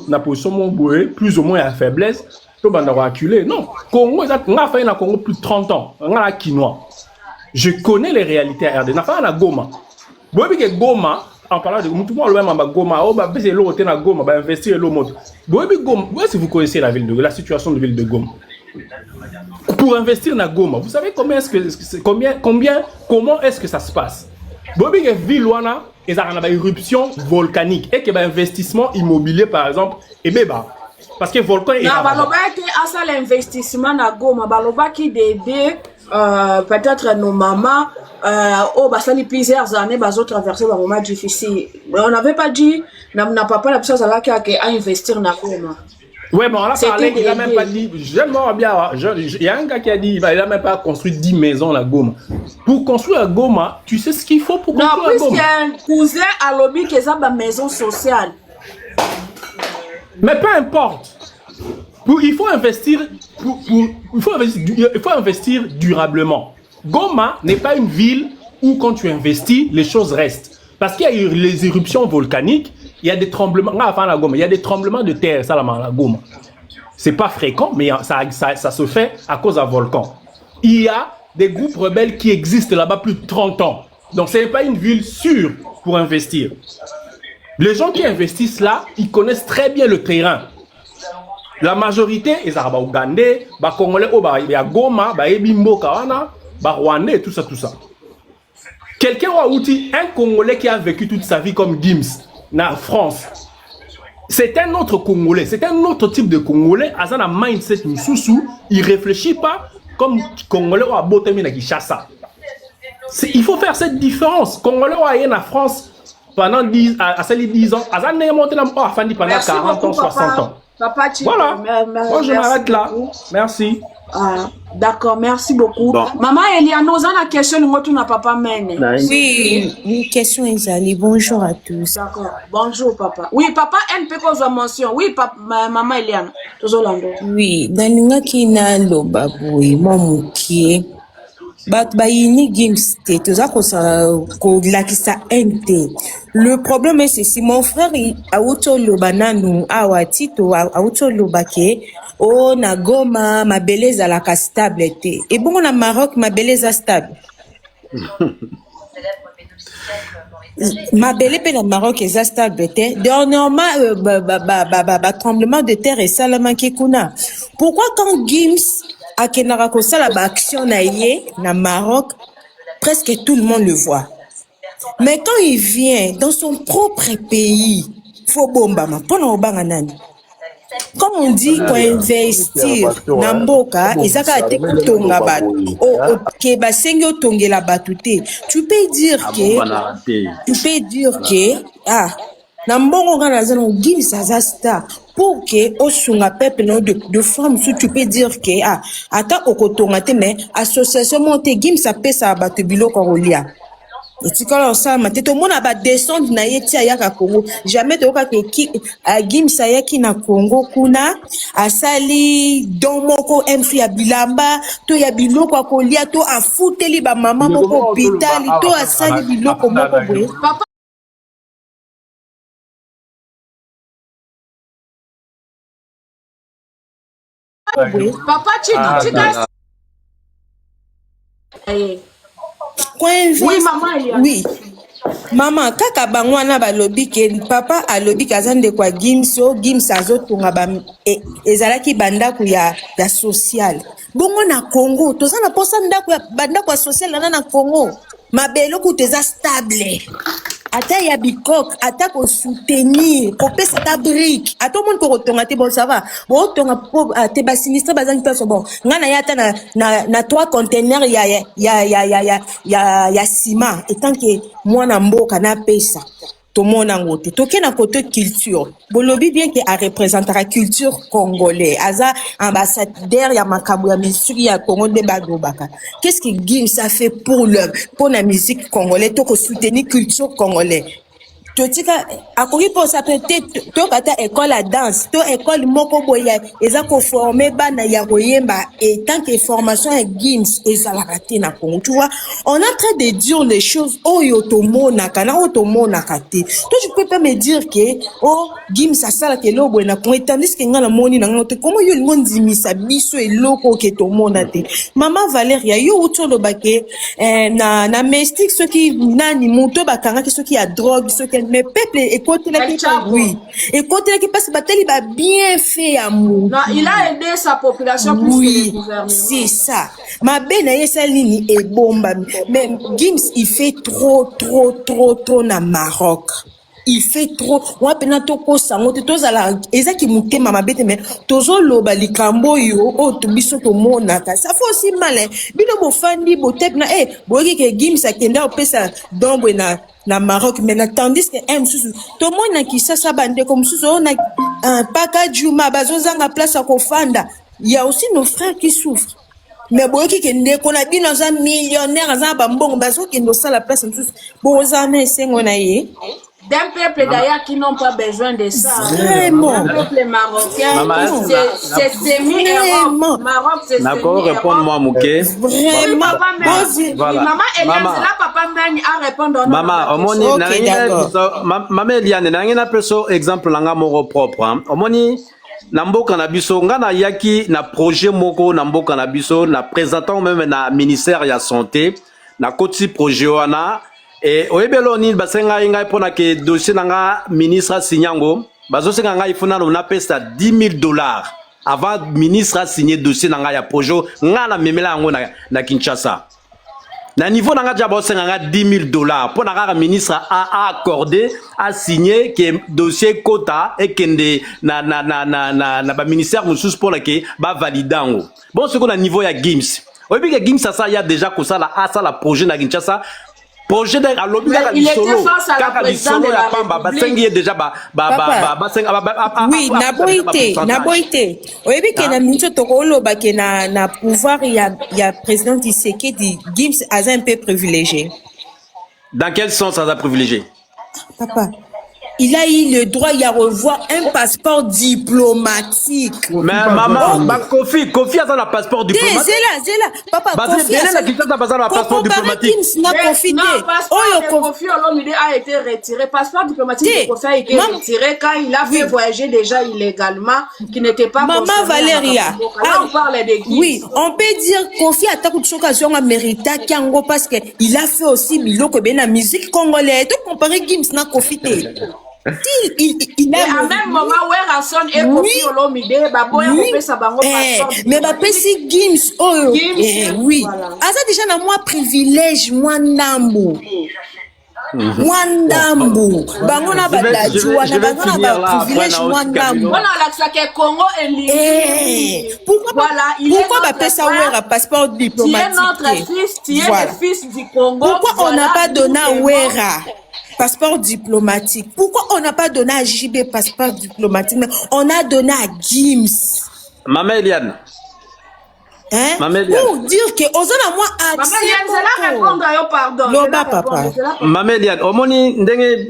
la position plus ou moins à faiblesse. Non, Congo, on a fait Congo plus de 30 ans. On a quinois. Je connais les réalités à RD. On a fait Goma. Goma, en parlant de tout le monde, Goma, c'est l'autre na Goma, investir l'autre. Goma, où est-ce que vous connaissez la situation de ville de Goma? Pour investir na Goma, vous savez comment est-ce que ça se passe? Ville ils ont une éruption volcanique et que investissement immobilier par exemple et parce que volcan est l'investissement na Goma baloba qui d'aider peut-être nos mamans, ça fait plusieurs années, ont traversé des moments difficiles. Mais on n'avait pas dit, n'a pas la personne à investir dans Goma. Ouais, mais on a parlé, il n'a même pas dit, il y a un gars qui a dit, il n'a même pas construit 10 maisons à Goma. Pour construire à Goma, tu sais ce qu'il faut pour construire à Goma? Non, puisqu'il y a un cousin à lobby qui a une maison sociale. Mais peu importe. Il faut investir, il faut investir durablement. Goma n'est pas une ville où quand tu investis, les choses restent. Parce qu'il y a eu les éruptions volcaniques, il y a des tremblements, il y a des tremblements de terre, ça, la Goma. C'est pas fréquent, mais ça se fait à cause d'un volcan. Il y a des groupes rebelles qui existent là-bas plus de 30 ans. Donc ce n'est pas une ville sûre pour investir. Les gens qui investissent là, ils connaissent très bien le terrain. La majorité, ils sont Ougandais, Congolais, Goma, Ebimbo, Kawana, Rwandais, tout ça. Quelqu'un a outil, un Congolais qui a vécu toute sa vie comme Gims, en France. C'est un autre Congolais, c'est un autre type de Congolais. À un mindset, il ne réfléchit pas comme Congolais ou à Botemé na Kinshasa. Il faut faire cette différence. Congolais ou à France pendant 10 ans, à un monté pendant 40 ans, 60 ans. Papa, voilà. Moi, je m'arrête là. Merci. D'accord, merci beaucoup. Bon. Maman Eliane, nous avons une question, nous n'a papa mène. Oui, une question, Isali. Bonjour à tous. D'accord. Bonjour, papa. Oui, papa, un peu qu'on mention. Oui, papa, maman Eliane. Oui, dans le qui n'a l'oba, oui, mon moukier. Bayini Gims te toza ko lakisa ente. Le problème est ceci, mon frère a auto lobananu awatito a auto lobake o na Goma ma beleza la stable te. Et bon na Maroc ma beleza stable. Ma belle pe na Maroc est stable te. Dernièrement tremblement de terre et salamanke kuna. Pourquoi quand Gims à Kenara Kosala action na Maroc, presque tout le monde le voit. Mais quand il vient dans son propre pays, faut bombama pour comme on dit qu'on investir na mboka ezaka te kutonga batu ke basengi otongela batu te. Tu peux dire que na mbongo ngana zana Gims aza star pour que osunga peuple de femmes si tu peux dire que ata okotonga te mais association monte Gims apesa batu biloko kolia etikala osama te to mona ba descendre na yeti ayaka Congo jamais to ka ki Gims ayaki na Congo kuna asali don moko mfi ya bilamba to ya biloko kolia to afuteli ba mama moko hôpital to asali biloko moko boye. Papa, oui, maman. Oui. Maman, kaka bangwana balobi ke papa alobi kazande kwa Gims azotunga ba ezalaki bandako ya social. Bongo na Congo, tozana posa ndako ya bandako ya social na Congo. Mabelo kuteza stable. Ata ya bikok, ata ko soutenir, ko pesa ta brique. Ata monde ko tonga te bon ça va. Bon tonga te ba sinistre bazangi peso bon. Ngana yata na 3 containers ya ciment et tant que mwana mboka na pesa. Tomona ngote toke na côté culture bolobi bien que a représenter la culture congolaise aza ambassadeur ya makambo ya musique ya Congo de Badobaka. Qu'est-ce que Gims a fait pour la musique congolaise to ko soutenir culture congolaise totika akoki pour ça peut-être to kata école à danse to école moko boya eza ko former bana ya koyemba et tant que formation à Gims ezalaka te na Congo. Tu vois, on a train de dire les choses oyo tomona kana otomona kate. Toi tu peux pas me dire que Gims asala ke lobo na Congo tandis que ngana moni na ngote comment yo ngondi misa biso eloko ke tomona te. Maman Valéria yo utolo bake na mystique ce qui nani moto bakanga ke ce qui a drogue ce qui mais peuple écoute là qui oui écoute là qui passe bateli ba bien fait amour. Non, il a aidé sa population plus que le gouvernement. C'est ça. Ma belle yesa nini et bomba mais Gims il fait trop na Maroc. il fait trop wa pena toko sango te tozala ezaki mutema mabete mais tozoloba likambo yo o to biso to monaka ça fait aussi mal bino bofandi botep na boyeki ke Gims akenda opesa dombwe na Maroc mais tandis que msusu to mona kisasa bande comme msusu on a paka juma bazozanga place à kofanda il y a aussi nos frères qui souffrent mais boyeki ke ndeko na bino za millionnaire za bambongo bazoki ndo sala place msusu bozana esengo na ye d'un peuple d'ailleurs qui n'ont pas besoin de ça. Vraiment. Un peuple marocain, c'est semi-Europe. Maroc, c'est semi-Europe. D'accord, réponds-moi, Mouké. Vraiment. Voilà. Maman Eliane, c'est là papa Mani a répondu. Maman, omoni, maman Eliane, n'a pas so exemple langa moro propre. Omoni, namboka na biso ngana yaki na projet moko namboka na biso na présentant même na ministère ya santé na koti projet wana. Et oyebelo ni basenga inga pona ke dossier nanga ministre Sinyango bazosenga ngai funa na pesa $10,000 avant ministre signer dossier nanga ya projet ngana memela yango na Kinshasa na niveau nanga ja bosenga nga $10,000 pona ka ministre a accordé a signé que dossier quota et kende na ba ministère mususu pour que ba validango bon ce qu'on a niveau ya Gims oyebi que Gims ça y a déjà que ça la projet na Kinshasa. Projet de à l'objet de il était face à la présidente de la République. Déjà oui na boité oyebi ke na mincho tokolo ba ke na pouvoir ya président Tshisekedi Gims a un peu privilégié. Dans quel sens ça a privilégié? Papa, il a eu le droit de revoir un passeport diplomatique. Mais maman, Kofi a un passeport diplomatique. C'est là. Papa, Kofi a un passeport diplomatique. Non, passeport de Kofi Olomide a été retiré. Passeport diplomatique de Kofi a été retiré quand il a fait voyager déjà illégalement, qui n'était pas Maman Valéria. Là, on parle de Gims. Oui, on peut dire Kofi a une occasion à mériter Kiango parce qu'il a fait aussi Biloko Ben la musique congolaise. Tu compares Gims na Kofi. Il a en même moment où Rasson et Kofi Olomide baboya kopesa bango passeport mais bapesi Gims oui aza déjà na moi privilège moi ndambo Mwandambu bango na badaju wana bango na ba privilège Mwandambu on a l'accès que Congo est libre pourquoi bapesa wera passeport diplomatique tu es notre fils tu es le fils du Congo pourquoi on n'a pas donné à wera passeport diplomatique. Pourquoi on n'a pas donné à JB passeport diplomatique, mais on a donné à Gims? Maman Eliane. Hein? Pour dire que Ozana moi Maman Eliane, c'est là répondre à pardon. Loba papa. Maman Eliane, omoni ndenge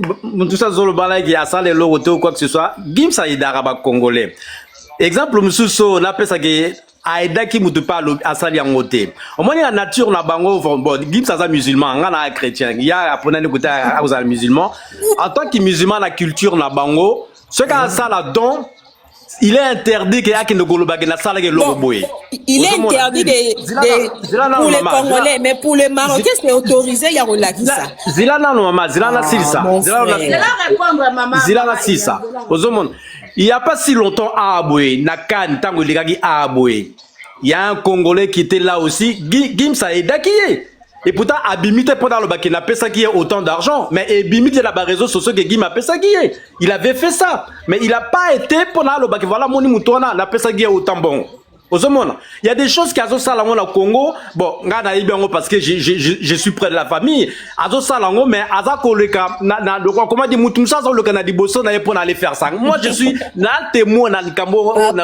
tout ça zolo bala qui a salé le ou quoi que ce soit. Gims a aidé Araba congolais. Exemple mususo na pesa que aida ki mutu pa asali yangote omoni la nature na bango bon Gims aza musulman ngana chrétien ya apona ni kuta aux musulmans en tant que musulman la culture na bango ce qu'a ça là don il est interdit que yaki ne goloba na sala ke loboye il est interdit pour les Congolais mais pour les Marocains c'est autorisé ya relakisa zila na maman zila na silsa zila répondre maman zila na silsa ozomon. Il n'y a pas si longtemps à Aboué, Nakan, Tango Ligagi à Aboué. Il y a un Congolais qui était là aussi, Gims a aidé qui est. Et pourtant, Abimite pendant le bac, il n'a pas ça qui est autant d'argent. Mais Abimite, il a pas raison sur ce que Gims a fait ça qui est. Il avait fait ça. Mais il n'a pas été pendant le bac. Voilà, monimoutouana, n'a pas ça qui est autant bon. Il y a des choses qui ont ça au Congo. Bon, parce que je suis près de la famille. Azo salango mais azako le cas na comment dire mutumsa zo le Canada bosso na pour aller faire ça. Moi je suis na témoin na Kambo na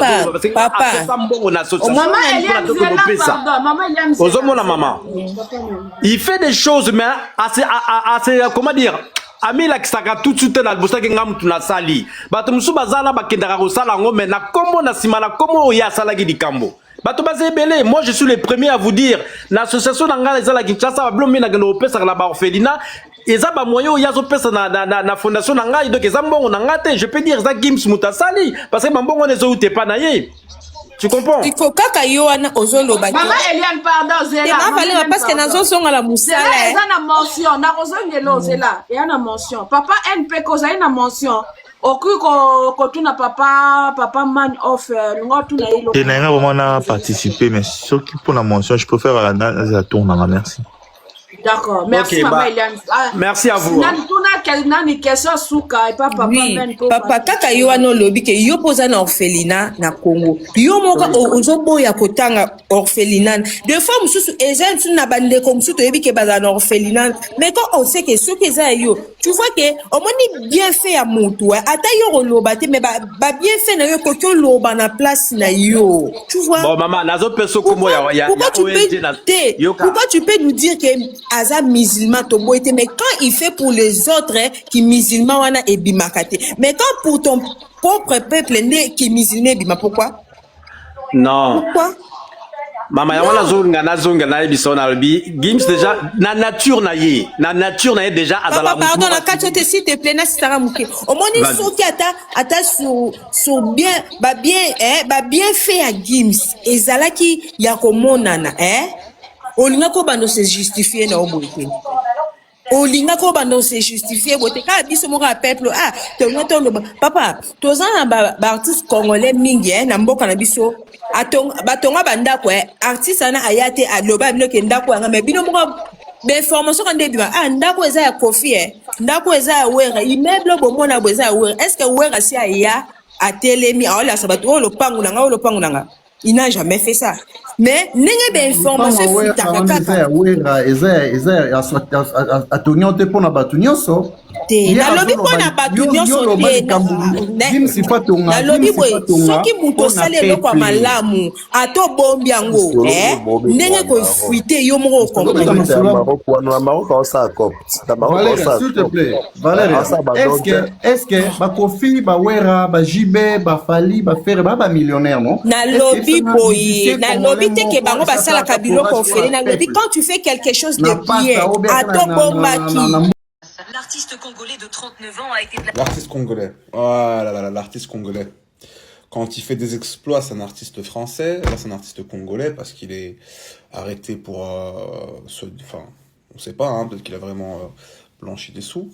papa. Maman Eliane, maman. Il fait des choses mais assez comment dire ami la kisaka tout de suite na bossa ke ngam tuna sali bato musu bazala bakendaka ko sala ngo mais na kombo na simana komo ya sala ki dikambo bato bazebele. Moi je suis le premier à vous dire l'association ngala ezala Kinshasa ba blomi na ngeno pesa na ba orphelinat eza ba moyo ya zo pesa na fondation ngai donc eza mbongo na ngate je peux dire za Gims mutasali parce que mbongo ne zo utepa na ye. Tu comprends? Il faut kaka yoana ozoloba. Maman Eliane pardon zela. Maman parce que nazo songa la musala. Eza na mention na ozongelo zela. Et na mention. Papa NP koza na mention. Oku ko tuna papa man off ngotu na ilo. Et n'a vraiment participer mais ce qui pour la mention je préfère la tourne merci. D'accord, merci maman Eliane. Merci à vous. Nani question souka et papa oui, papa kaka yo wana olobi ke yo poza na orphelinat na Congo. Yo moka ozoboya kotanga orphelinat. Des fois mususu eza ntu na bandeko mususu toyebi ke baza na orphelinat. Mais quand on sait que ce que ça yo, tu vois que au moins bien fait à mutu, ata yo roloba te mais ba bien fait na yo ko loba na place na yo. Tu vois? Bon maman, nazo peso komo ya pourquoi tu peux nous dire que Aza musulman tobo était, mais quand il fait pour les autres qui musulmans wana et bimakate, mais quand pour ton propre peuple qui musulman bima, pourquoi? Non. Pourquoi? Maman ya wana zonga na ebiso na lobi Gims déjà na nature na ye déjà azala. Papa pardon la kachote s'il te plaît na sitara muke. Au moins ils sont qui ata sur bien bien fait à Gims ezala ki ya komonana olinga ko bando se justifier na oboite. Olinga ko bando se justifier bote ka biso mo ka peuple papa tozana ba artiste congolais mingi na mboka na biso batonga bandako artiste ana ayate aloba bino ke ndako yanga mais bino mo be formation kan debima ndako eza ya Kofi ndako eza ya Wera immeuble bomona boza ya Wera est-ce que Wera si aya atelemi aola sabato lo pangu nanga il n'a jamais fait ça. Mais n'ayez pas information sur ta kaka. A tonyon te pona batunyon so. Na lobi pona batunyon so te. Na lobi boy, soki muto sale loko kwa malamu, ato bombi yango, n'ayez ko fuite yo moko comprendre. Valérie, s'il te plaît. Valérie, est-ce que ba Kofi, ba Wera, ba Jibé, ba Fali, ba Ferre, ba millionnaire non? Na lobi boy, na lobi te ke bango basala kabilo konféré, na lobi quand tu fais quelque chose de bien, ato bombaki. L'artiste congolais de 39 ans a été... L'artiste congolais. Oh là là, l'artiste congolais. Quand il fait des exploits, c'est un artiste français. Là, c'est un artiste congolais parce qu'il est arrêté pour... Enfin, on sait pas, hein, peut-être qu'il a vraiment blanchi des sous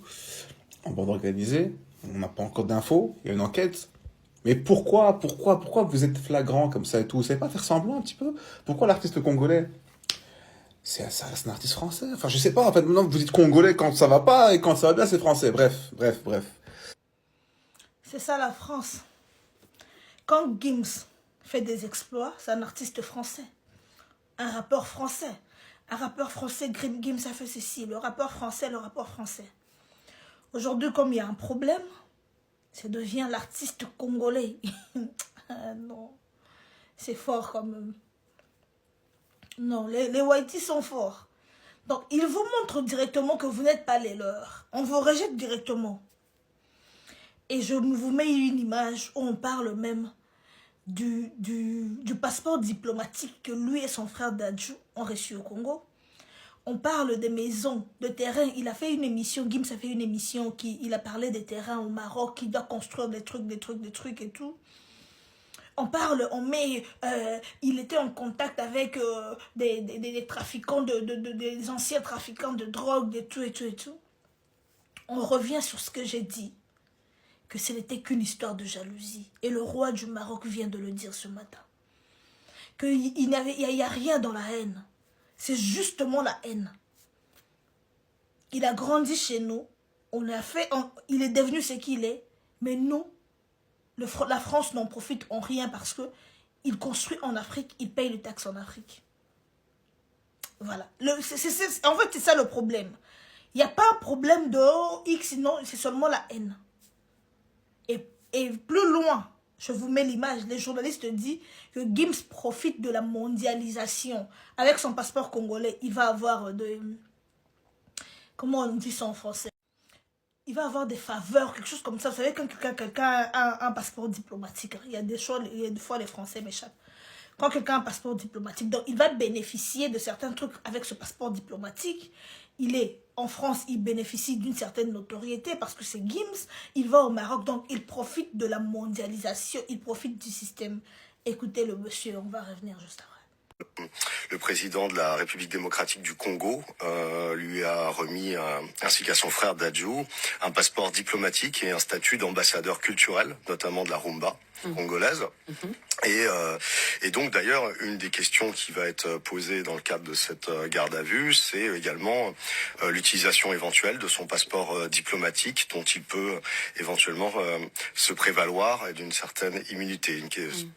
en bande organisée. On n'a pas encore d'infos. Il y a une enquête. Mais pourquoi vous êtes flagrant comme ça et tout? Vous savez pas faire semblant un petit peu? Pourquoi l'artiste congolais? C'est un artiste français. Enfin, je sais pas, en fait, maintenant, vous dites congolais quand ça va pas, et quand ça va bien, c'est français. Bref. C'est ça, la France. Quand Gims fait des exploits, c'est un artiste français. Un rappeur français. Un rappeur français, Gims a fait ceci. Le rappeur français. Aujourd'hui, comme il y a un problème, ça devient l'artiste congolais. Non. C'est fort quand même. Non, les Whiteys sont forts. Donc, ils vous montrent directement que vous n'êtes pas les leurs. On vous rejette directement. Et je vous mets une image où on parle même du passeport diplomatique que lui et son frère Dadju ont reçu au Congo. On parle des maisons, de terrains. Il a fait une émission, Gims a fait une émission, il a parlé des terrains au Maroc, qui doit construire des trucs et tout. Il était en contact avec des trafiquants, des anciens trafiquants de drogue, de tout et tout. On revient sur ce que j'ai dit, que ce n'était qu'une histoire de jalousie. Et le roi du Maroc vient de le dire ce matin. Qu'il n'y a rien dans la haine. C'est justement la haine. Il a grandi chez nous. Il est devenu ce qu'il est. Mais nous, la France n'en profite en rien parce qu'il construit en Afrique, il paye les taxes en Afrique. Voilà. En fait, c'est ça le problème. Il n'y a pas un problème de X, non, c'est seulement la haine. Et plus loin, je vous mets l'image, les journalistes disent que Gims profite de la mondialisation. Avec son passeport congolais, il va avoir comment on dit ça en français? Il va avoir des faveurs, quelque chose comme ça. Vous savez, quand quelqu'un a un passeport diplomatique, il y a des fois les Français m'échappent. Quand quelqu'un a un passeport diplomatique, donc il va bénéficier de certains trucs avec ce passeport diplomatique. Il est en France, il bénéficie d'une certaine notoriété parce que c'est Gims. Il va au Maroc, donc il profite de la mondialisation, il profite du système. Écoutez le monsieur, on va revenir juste après. Le président de la République démocratique du Congo lui a remis, ainsi qu'à son frère Dadju, un passeport diplomatique et un statut d'ambassadeur culturel, notamment de la rumba congolaise. Et donc d'ailleurs, une des questions qui va être posée dans le cadre de cette garde à vue, c'est également l'utilisation éventuelle de son passeport diplomatique, dont il peut éventuellement se prévaloir d'une certaine immunité.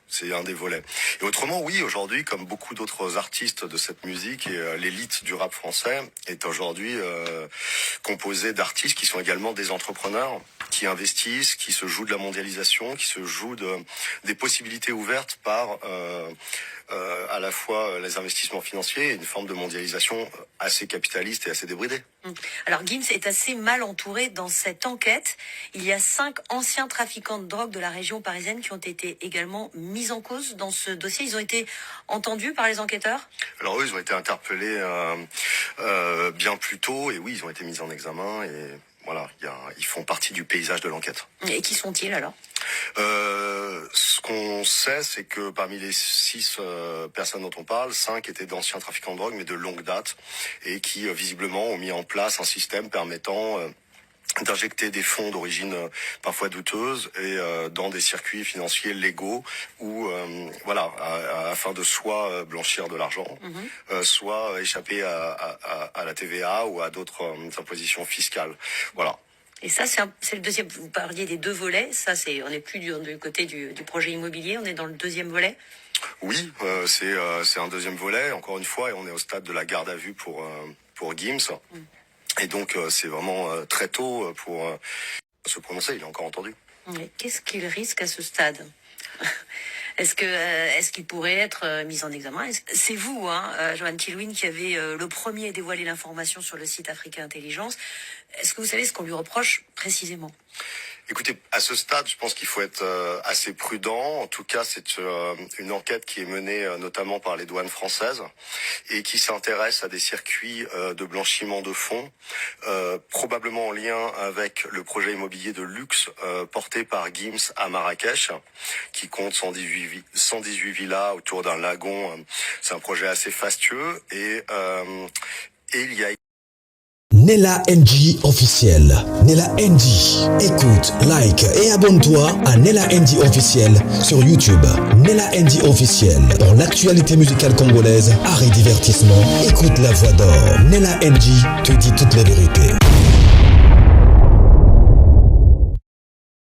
C'est un des volets. Et autrement, oui, aujourd'hui, comme beaucoup d'autres artistes de cette musique, et l'élite du rap français est aujourd'hui composée d'artistes qui sont également des entrepreneurs, qui investissent, qui se jouent de la mondialisation, qui se jouent des possibilités ouvertes par à la fois les investissements financiers et une forme de mondialisation assez capitaliste et assez débridée. Alors Gims est assez mal entouré dans cette enquête. Il y a 5 anciens trafiquants de drogue de la région parisienne qui ont été également mis en cause dans ce dossier. Ils ont été entendus par les enquêteurs? Alors eux, ils ont été interpellés bien plus tôt et oui, ils ont été mis en examen et voilà, ils font partie du paysage de l'enquête. Et qui sont-ils alors? Ce qu'on sait, c'est que parmi les 6 personnes dont on parle, 5 étaient d'anciens trafiquants de drogue, mais de longue date, et qui visiblement ont mis en place un système permettant d'injecter des fonds d'origine parfois douteuse et dans des circuits financiers légaux où voilà, afin de soit blanchir de l'argent, soit échapper à la TVA ou à d'autres impositions fiscales. Voilà. Et ça, c'est le deuxième. Vous parliez des 2 volets. Ça, on n'est plus du côté du projet immobilier. On est dans le deuxième volet. Oui, c'est un deuxième volet. Encore une fois, et on est au stade de la garde à vue pour Gims. Et donc, c'est vraiment très tôt pour se prononcer. Il est encore entendu. Mais qu'est-ce qu'il risque à ce stade? Est-ce qu'il pourrait être mis en examen? C'est vous, Johan Kilouine, qui avez le premier dévoilé l'information sur le site Africa Intelligence. Est-ce que vous savez ce qu'on lui reproche précisément? Écoutez, à ce stade, je pense qu'il faut être assez prudent. En tout cas, c'est une enquête qui est menée notamment par les douanes françaises et qui s'intéresse à des circuits de blanchiment de fonds, probablement en lien avec le projet immobilier de luxe porté par Gims à Marrakech, qui compte 118 villas autour d'un lagon. C'est un projet assez fastueux et il y a Nella NG officiel. Nella NG. Écoute, like et abonne-toi à Nella NG officiel sur YouTube. Nella NG officiel. Pour l'actualité musicale congolaise, art et divertissement, écoute la voix d'or. Nella NG te dit toutes les vérités.